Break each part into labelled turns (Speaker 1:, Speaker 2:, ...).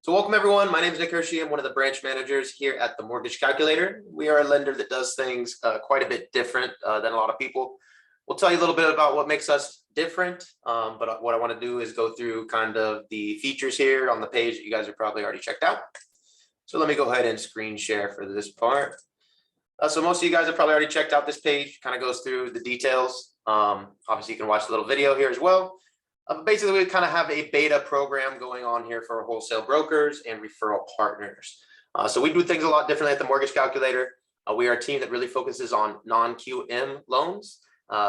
Speaker 1: So welcome everyone. My name is Nick Hershey. I'm one of the branch managers here at the Mortgage Calculator. We are a lender that does things quite a bit different than a lot of people. We'll tell you a little bit about what makes us different, but what I want to do is go through kind of the features here on the page that you guys have probably already checked out. So let me go ahead and screen share for this part. So most of you guys have probably already checked out this page. Kind of goes through the details. Obviously, you can watch the little video here as well. Basically, we kind of have a beta program going on here for wholesale brokers and referral partners. So we do things a lot differently at the Mortgage Calculator. We are a team that really focuses on non-QM loans,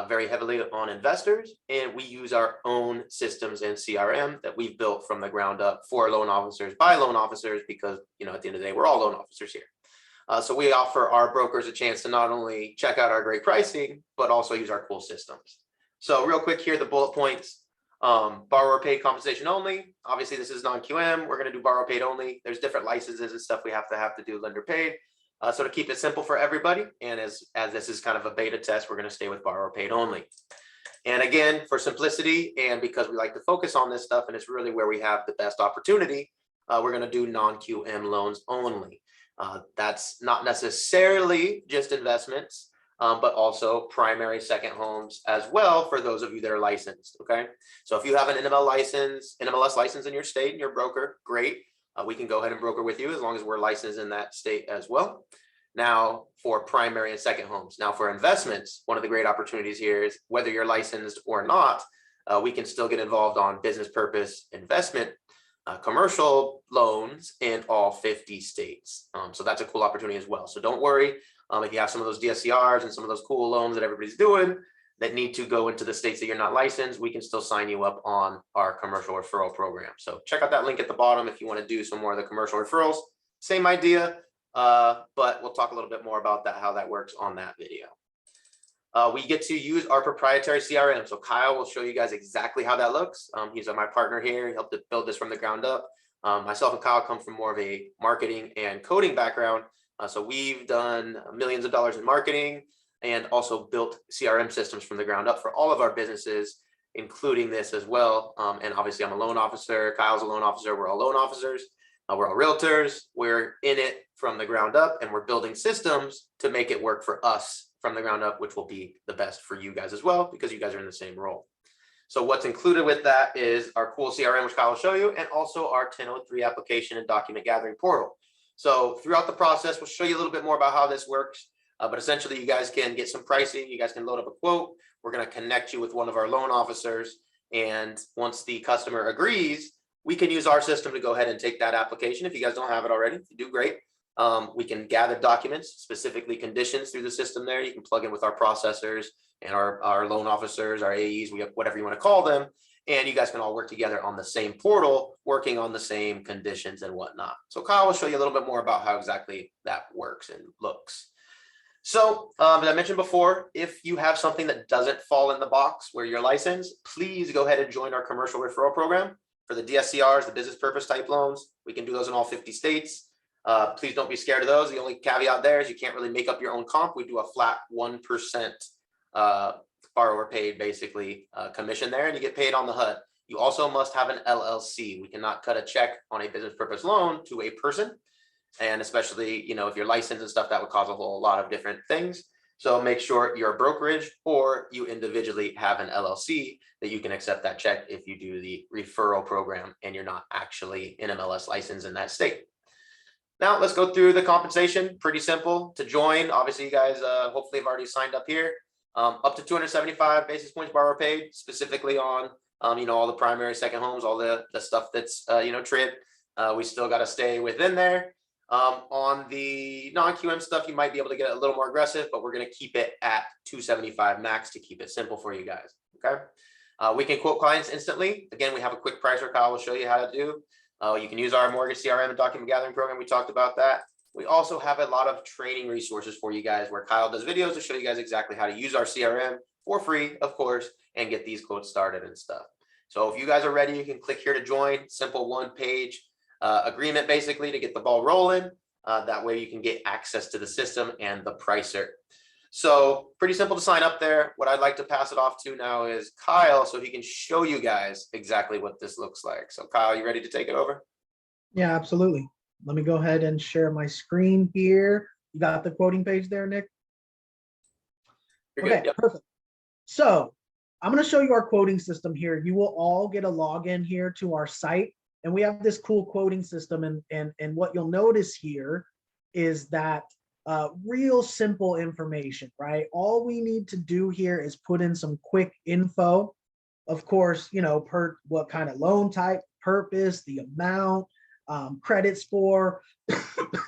Speaker 1: very heavily on investors, and we use our own systems and CRM that we've built from the ground up for loan officers by loan officers because, at the end of the day, we're all loan officers here. So we offer our brokers a chance to not only check out our great pricing, but also use our cool systems. So real quick here, the bullet points. Borrower paid compensation only. Obviously, this is non-QM. We're going to do borrower paid only. There's different licenses and stuff we have to do lender paid. So to keep it simple for everybody, and as this is kind of a beta test, we're going to stay with borrower paid only. And again, for simplicity and because we like to focus on this stuff, and it's really where we have the best opportunity, we're going to do non-QM loans only. That's not necessarily just investments, but also primary, second homes as well for those of you that are licensed, okay? So if you have an NMLS license in your state and you're a broker, great. We can go ahead and broker with you as long as we're licensed in that state as well. Now for primary and second homes. Now for investments, one of the great opportunities here is whether you're licensed or not, we can still get involved on business purpose investment, commercial loans in all 50 states. So that's a cool opportunity as well. So don't worry. If you have some of those Dscrs and some of those cool loans that everybody's doing that need to go into the states that you're not licensed, we can still sign you up on our commercial referral program. So check out that link at the bottom if you want to do some more of the commercial referrals. Same idea, but we'll talk a little bit more about that, how that works on that video. We get to use our proprietary CRM. So Kyle will show you guys exactly how that looks. He's my partner here. He helped to build this from the ground up. Myself and Kyle come from more of a marketing and coding background. So we've done millions of dollars in marketing and also built CRM systems from the ground up for all of our businesses, including this as well. And obviously I'm a loan officer. Kyle's a loan officer. We're all loan officers. We're all realtors. We're in it from the ground up and we're building systems to make it work for us from the ground up, which will be the best for you guys as well, because you guys are in the same role. So what's included with that is our cool CRM, which Kyle will show you, and also our 1003 application and document gathering portal. So throughout the process, we'll show you a little bit more about how this works. But essentially, you guys can get some pricing. You guys can load up a quote. We're going to connect you with one of our loan officers. And once the customer agrees, we can use our system to go ahead and take that application. If you guys don't have it already, you do great. We can gather documents, specifically conditions through the system there. You can plug in with our processors and our loan officers, our AEs, whatever you want to call them. And you guys can all work together on the same portal, working on the same conditions and whatnot. So Kyle will show you a little bit more about how exactly that works and looks. So as I mentioned before, if you have something that doesn't fall in the box where you're licensed, please go ahead and join our commercial referral program for the Dscrs, the business purpose type loans. We can do those in all 50 states. Please don't be scared of those. The only caveat there is you can't really make up your own comp. We do a flat 1% borrower paid basically commission there, and you get paid on the HUD. You also must have an LLC. We cannot cut a check on a business purpose loan to a person. And especially, if you're licensed and stuff, that would cause a whole lot of different things. So make sure you're a brokerage or you individually have an LLC that you can accept that check if you do the referral program and you're not actually an MLS license in that state. Now let's go through the compensation. Pretty simple to join. Obviously, you guys hopefully have already signed up here. Up to 275 basis points borrower paid, specifically on all the primary, second homes, all the stuff that's TRID. We still got to stay within there. On the non-QM stuff, you might be able to get a little more aggressive, but we're going to keep it at 275 max to keep it simple for you guys. Okay. We can quote clients instantly. Again, we have a quick pricer Kyle will show you how to do. You can use our mortgage CRM and document gathering program. We talked about that. We also have a lot of training resources for you guys where Kyle does videos to show you guys exactly how to use our CRM for free, of course, and get these quotes started and stuff. So if you guys are ready, you can click here to join. Simple one-page agreement basically to get the ball rolling. That way you can get access to the system and the pricer. So pretty simple to sign up there. What I'd like to pass it off to now is Kyle, so he can show you guys exactly what this looks like. So Kyle, you ready to take it over?
Speaker 2: Yeah, absolutely. Let me go ahead and share my screen here. You got the quoting page there, Nick?
Speaker 1: You're good.
Speaker 2: Okay,
Speaker 1: Yep.
Speaker 2: perfect. So I'm going to show you our quoting system here. You will all get a login here to our site, and we have this cool quoting system. And what you'll notice here is that real simple information, right? All we need to do here is put in some quick info. Of course, you know, per what kind of loan type, purpose, the amount, credit score,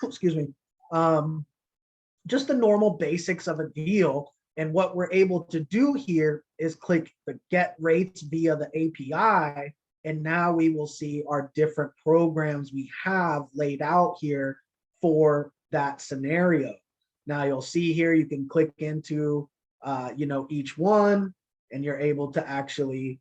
Speaker 2: excuse me, um, just the normal basics of a deal. And what we're able to do here is click the get rates via the API. And now we will see our different programs we have laid out here for that scenario. Now you'll see here, you can click into, you know, each one, and you're able to actually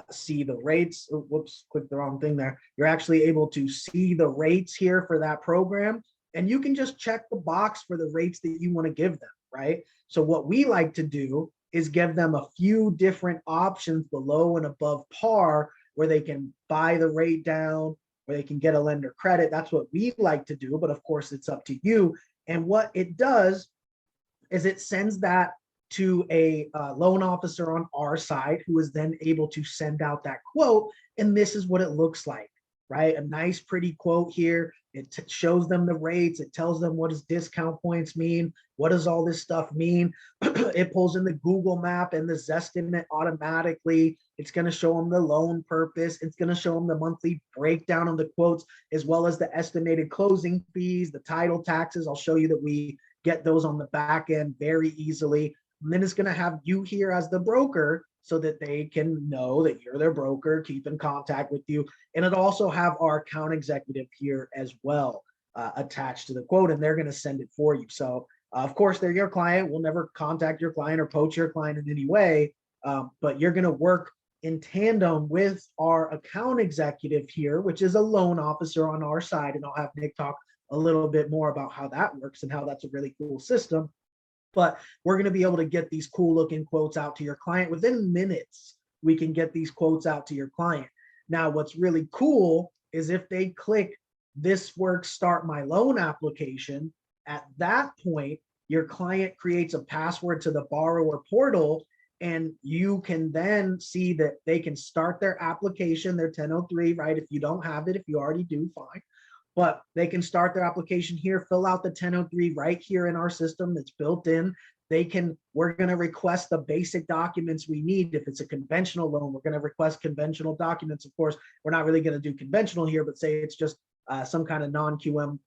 Speaker 2: see the rates. Oh, whoops, clicked the wrong thing there. You're actually able to see the rates here for that program. And you can just check the box for the rates that you want to give them, right? So what we like to do is give them a few different options below and above par where they can buy the rate down, where they can get a lender credit. That's what we like to do, but of course it's up to you. And what it does is it sends that to a loan officer on our side, who is then able to send out that quote. And this is what it looks like, right? A nice, pretty quote here. It shows them the rates. It tells them what does discount points mean? What does all this stuff mean? It pulls in the Google map and the Zestimate automatically. It's going to show them the loan purpose. It's going to show them the monthly breakdown of the quotes, as well as the estimated closing fees, the title taxes. I'll show you that we get those on the back end very easily. And then it's going to have you here as the broker so that they can know that you're their broker, keep in contact with you. And it also have our account executive here as well attached to the quote, and they're going to send it for you. So of course, they're your client. We'll never contact your client or poach your client in any way, but you're going to work in tandem with our account executive here, which is a loan officer on our side. And I'll have Nick talk a little bit more about how that works and how that's a really cool system. But we're going to be able to get these cool looking quotes out to your client within minutes. We can get these quotes out to your client. Now, what's really cool is if they click this works, start my loan application, at that point, your client creates a password to the borrower portal, and you can then see that they can start their application, their 1003, right? If you don't have it, if you already do, fine. But they can start their application here, fill out the 1003 right here in our system that's built in. We're going to request the basic documents we need. If it's a conventional loan, we're going to request conventional documents. Of course, we're not really going to do conventional here, but say it's just some kind of non-QM,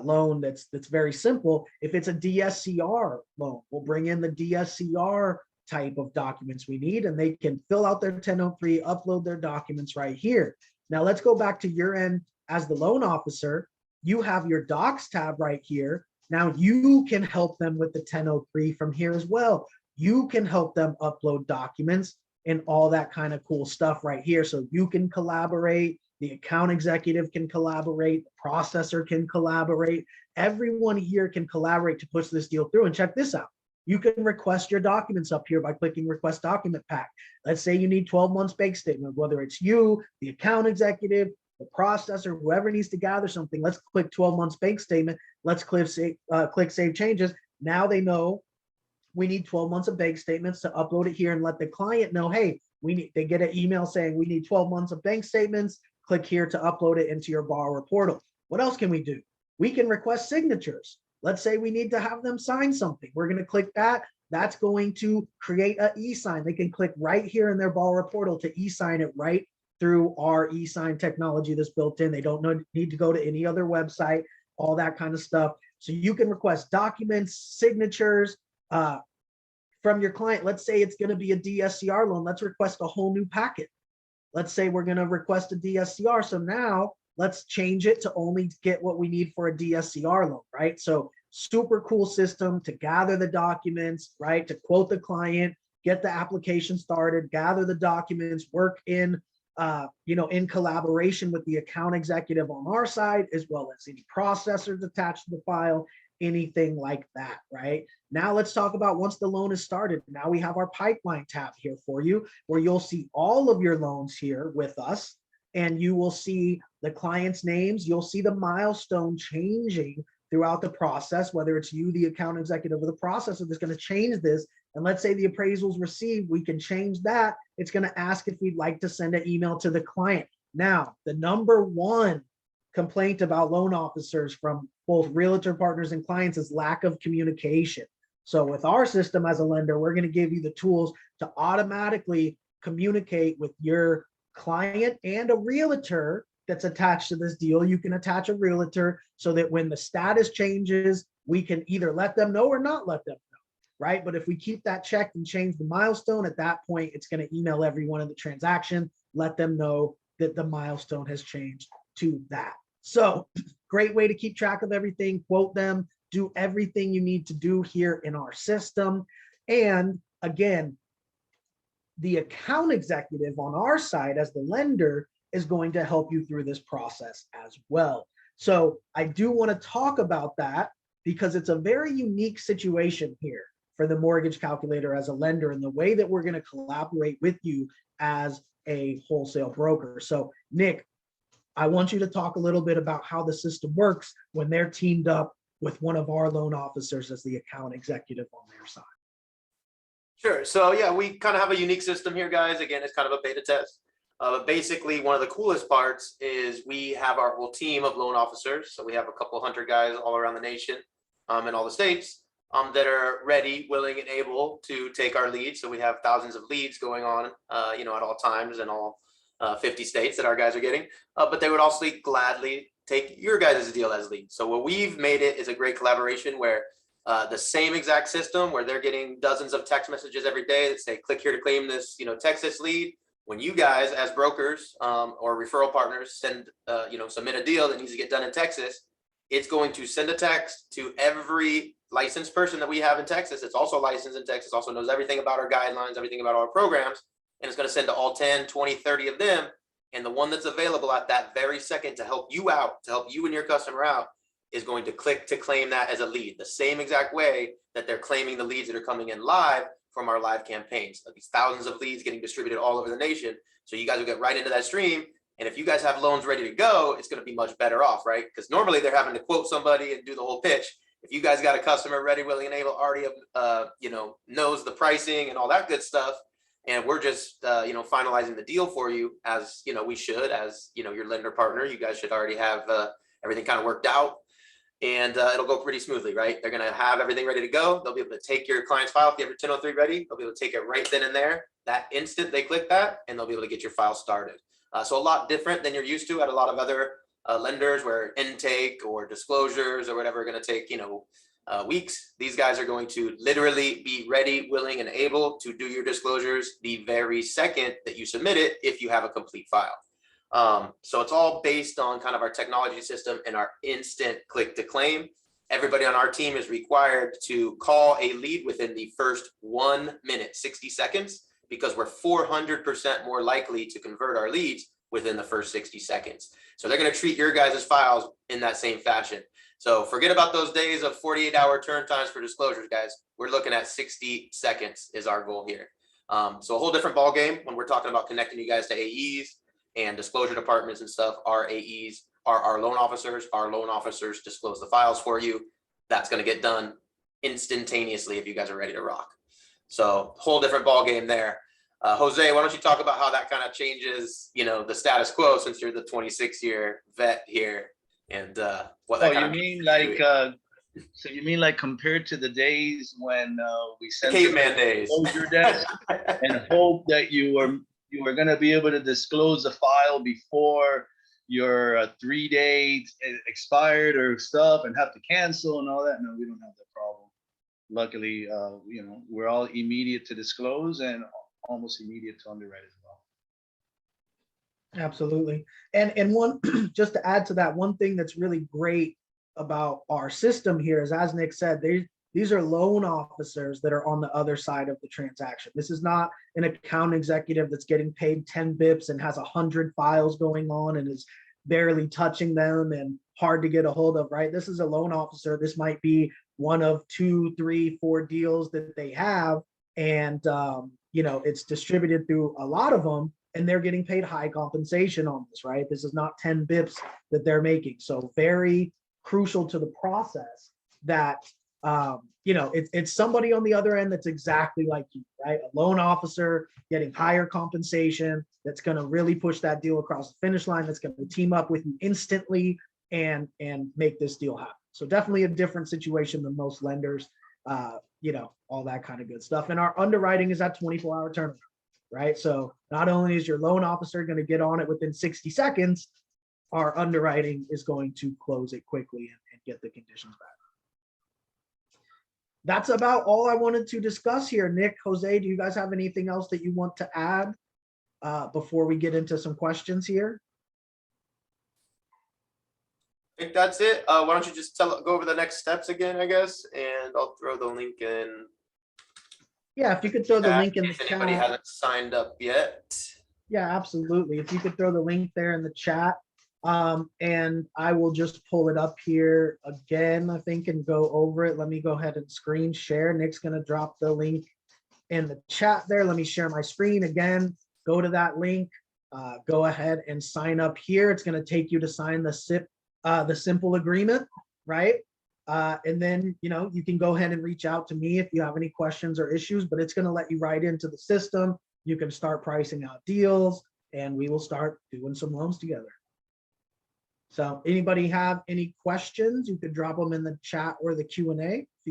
Speaker 2: loan that's very simple. If it's a DSCR loan, we'll bring in the DSCR type of documents we need, and they can fill out their 1003, upload their documents right here. Now let's go back to your end. As the loan officer, you have your docs tab right here. Now you can help them with the 1003 from here as well. You can help them upload documents and all that kind of cool stuff right here. So you can collaborate, the account executive can collaborate, the processor can collaborate. Everyone here can collaborate to push this deal through. And check this out. You can request your documents up here by clicking request document pack. Let's say you need 12 months bank statement, whether it's you, the account executive, the processor, whoever needs to gather something. Let's click 12 months bank statement. Let's click save changes. Now they know we need 12 months of bank statements to upload it here and let the client know, hey, they get an email saying we need 12 months of bank statements. Click here to upload it into your borrower portal. What else can we do? We can request signatures. Let's say we need to have them sign something. We're going to click that. That's going to create an e-sign. They can click right here in their borrower portal to e-sign it right through our e-sign technology that's built in. They don't need to go to any other website, all that kind of stuff. So you can request documents, signatures from your client. Let's say it's going to be a DSCR loan. Let's request a whole new packet. Let's say we're going to request a DSCR. So now let's change it to only get what we need for a DSCR loan, right? So super cool system to gather the documents, right? To quote the client, get the application started, gather the documents, work in in collaboration with the account executive on our side, as well as any processors attached to the file, anything like that, right? Now let's talk about once the loan is started. Now we have our pipeline tab here for you, where you'll see all of your loans here with us. and you will see the client's names. You'll see the milestone changing throughout the process, whether it's you, the account executive, or the processor that's going to change this. And let's say the appraisal's received, we can change that. It's going to ask if we'd like to send an email to the client. Now, the number one complaint about loan officers from both realtor partners and clients is lack of communication. So with our system as a lender, we're going to give you the tools to automatically communicate with your client and a realtor that's attached to this deal. You can attach a realtor so that when the status changes, we can either let them know or not let them know, right? But if we keep that checked and change the milestone, at that point, it's going to email everyone in the transaction, let them know that the milestone has changed to that. So great way to keep track of everything, quote them, do everything you need to do here in our system. And again, the account executive on our side as the lender is going to help you through this process as well. So I do want to talk about that because it's a very unique situation here for the mortgage calculator as a lender and the way that we're going to collaborate with you as a wholesale broker. So Nick, I want you to talk a little bit about how the system works when they're teamed up with one of our loan officers as the account executive on their side.
Speaker 1: Sure. So yeah, we kind of have a unique system here, guys. Again, it's kind of a beta test. But basically, one of the coolest parts is we have our whole team of loan officers. So we have a couple hundred guys all around the nation in all the states that are ready, willing, and able to take our leads. So we have thousands of leads going on, at all times in all 50 states that our guys are getting. But they would also gladly take your guys' deal as leads. So what we've made it is a great collaboration where the same exact system where they're getting dozens of text messages every day that say, click here to claim this, Texas lead. When you guys as brokers or referral partners send, submit a deal that needs to get done in Texas, it's going to send a text to every licensed person that we have in Texas. It's also licensed in Texas, also knows everything about our guidelines, everything about our programs, and it's going to send to all 10, 20, 30 of them. And the one that's available at that very second to help you out, to help you and your customer out, is going to click to claim that as a lead, the same exact way that they're claiming the leads that are coming in live from our live campaigns. These thousands of leads getting distributed all over the nation. So you guys will get right into that stream. And if you guys have loans ready to go, it's going to be much better off, right? Because normally they're having to quote somebody and do the whole pitch. If you guys got a customer ready, willing, and able, already, knows the pricing and all that good stuff, and we're just, finalizing the deal for you as, we should, as, your lender partner, you guys should already have everything kind of worked out. And it'll go pretty smoothly, right? They're going to have everything ready to go. They'll be able to take your client's file. If you have your 1003 ready, they'll be able to take it right then and there. That instant they click that, and they'll be able to get your file started. So a lot different than you're used to at a lot of other lenders where intake or disclosures or whatever are going to take, weeks. These guys are going to literally be ready, willing, and able to do your disclosures the very second that you submit it if you have a complete file. So it's all based on kind of our technology system and our instant click to claim. Everybody on our team is required to call a lead within the first 1 minute, 60 seconds, because we're 400% more likely to convert our leads within the first 60 seconds. So they're going to treat your guys' files in that same fashion. So forget about those days of 48-hour turn times for disclosures, guys. We're looking at 60 seconds is our goal here. So a whole different ball game when we're talking about connecting you guys to AEs and disclosure departments and stuff. Our AEs are our loan officers. Our loan officers disclose the files for you. That's going to get done instantaneously if you guys are ready to rock. So whole different ball game there. Jose, why don't you talk about how that kind of changes, the status quo, since you're the 26-year vet here, and what that kind of
Speaker 3: mean so you mean like compared to the days when we sent
Speaker 1: caveman days
Speaker 3: your desk and hope that you were going to be able to disclose the file before your 3-day expired or stuff and have to cancel and all that? No, we don't have that problem. Luckily, we're all immediate to disclose and almost immediate to underwrite as well.
Speaker 2: Absolutely. And one, just to add to that, one thing that's really great about our system here is, as Nick said, these are loan officers that are on the other side of the transaction. This is not an account executive that's getting paid 10 bips and has 100 files going on and is barely touching them and hard to get a hold of, right? This is a loan officer. This might be one of 2, 3, 4 deals that they have. And, it's distributed through a lot of them. and they're getting paid high compensation on this, right? This is not 10 bips that they're making. So very crucial to the process that, you know, it's somebody on the other end that's exactly like you, right? A loan officer getting higher compensation that's going to really push that deal across the finish line, that's going to team up with you instantly and make this deal happen. So definitely a different situation than most lenders, you know, all that kind of good stuff. And our underwriting is at 24-hour turnaround, right? So not only is your loan officer going to get on it within 60 seconds, our underwriting is going to close it quickly and get the conditions back. That's about all I wanted to discuss here. Nick, Jose, do you guys have anything else that you want to add before we get into some questions here?
Speaker 1: I think that's it. Why don't you just go over the next steps again, I guess, and I'll throw the link in.
Speaker 2: Yeah, if you could throw the link in the
Speaker 1: If anybody
Speaker 2: chat.
Speaker 1: hasn't signed up yet.
Speaker 2: Yeah, absolutely. If you could throw the link there in the chat. And I will just pull it up here again, I think, and go over it. Let me go ahead and screen share. Nick's going to drop the link in the chat there. Let me share my screen again. Go to that link. Go ahead and sign up here. It's going to take you to sign the simple agreement, right? And then, you know, you can go ahead and reach out to me if you have any questions or issues, but it's going to let you right into the system. You can start pricing out deals, and we will start doing some loans together. So anybody have any questions, you could drop them in the chat or the Q&A.